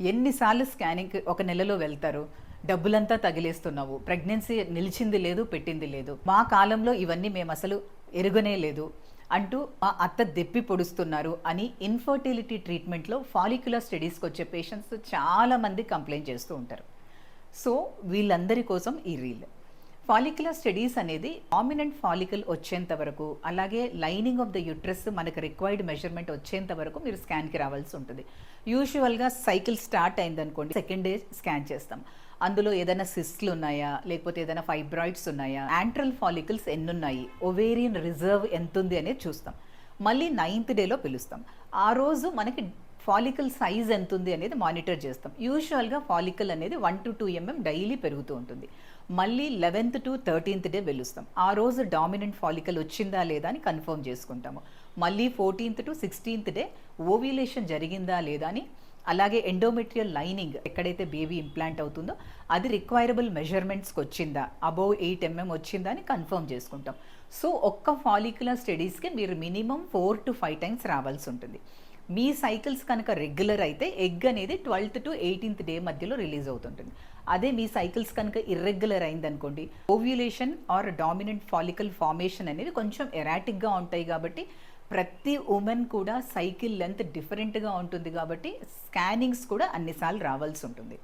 ఎన్నిసార్లు స్కానింగ్‌కి ఒక నెలలో వెళ్తారు. డబ్బులంతా తగిలేస్తున్నావు. ప్రెగ్నెన్సీ నిలిచింది లేదు, పెట్టింది లేదు. మా కాలంలో ఇవన్నీ మేమసలు ఎరుగనే లేదు అంటూ మా అత్త దెప్పి పొడుస్తున్నారు అని ఇన్‌ఫర్టిలిటీ ట్రీట్మెంట్‌లో ఫాలిక్యులర్ స్టడీస్‌కొచ్చే పేషెంట్స్ చాలామంది కంప్లెయింట్ చేస్తూ ఉంటారు. సో, వీళ్ళందరి కోసం ఈ రీల్. ఫాలిక్యులర్ స్టడీస్ అనేది డామినెంట్ ఫాలికల్ వచ్చేంత వరకు, అలాగే లైనింగ్ ఆఫ్ ద యూట్రస్ మనకు రిక్వైర్డ్ మెజర్మెంట్ వచ్చేంత వరకు మీరు స్కాన్‌కి రావాల్సి ఉంటుంది. యూజువల్‌గా సైకిల్ స్టార్ట్ అయిందనుకోండి, సెకండ్ డే స్కాన్ చేస్తాం. అందులో ఏదైనా సిస్ట్‌లు ఉన్నాయా? లేకపోతే ఏదైనా ఫైబ్రాయిడ్స్ ఉన్నాయా? యాంట్రల్ ఫాలికల్స్ ఎన్నున్నాయి? ఓవేరియన్ రిజర్వ్ ఎంతుంది అనేది చూస్తాం. మళ్ళీ నైన్త్ డేలో పిలుస్తాం. ఆ రోజు మనకి ఫాలికల్ సైజ్ ఎంతుంది అనేది మానిటర్ చేస్తాం. యూజువల్‌గా ఫాలికల్ అనేది 1-2 డైలీ పెరుగుతూ ఉంటుంది. మళ్ళీ 11th టు 13th డే వెలుస్తాం. ఆ రోజు డామినెంట్ ఫాలికల్ వచ్చిందా లేదా అని కన్ఫర్మ్ చేసుకుంటాము. మళ్ళీ 14th to 16th day ovulation జరిగిందా లేదా అని, అలాగే ఎండోమెట్రియల్ లైనింగ్ ఎక్కడైతే బేబీ ఇంప్లాంట్ అవుతుందో అది రిక్వైరబుల్ మెజర్మెంట్స్కి వచ్చిందా, అబోవ్ 8 వచ్చిందా అని కన్ఫర్మ్ చేసుకుంటాం. సో ఒక్క ఫాలిక్యులర్ స్టడీస్కి మీరు మినిమం 4 to 5 టైమ్స్ రావాల్సి ఉంటుంది. మీ సైకిల్స్ కనుక రెగ్యులర్ అయితే ఎగ్ అనేది 12th టు 18th డే మధ్యలో రిలీజ్ అవుతుంటుంది. అదే మీ సైకిల్స్ కనుక ఇర్రెగ్యులర్ అయిందనుకోండి, ovulation or dominant follicle formation అనేది కొంచెం ఎరాటిక్గా ఉంటాయి కాబట్టి ప్రతి ఉమెన్ కూడా సైకిల్ లెంత్ డిఫరెంట్గా ఉంటుంది కాబట్టి స్కానింగ్స్ కూడా అన్నిసార్లు రావాల్సి ఉంటుంది.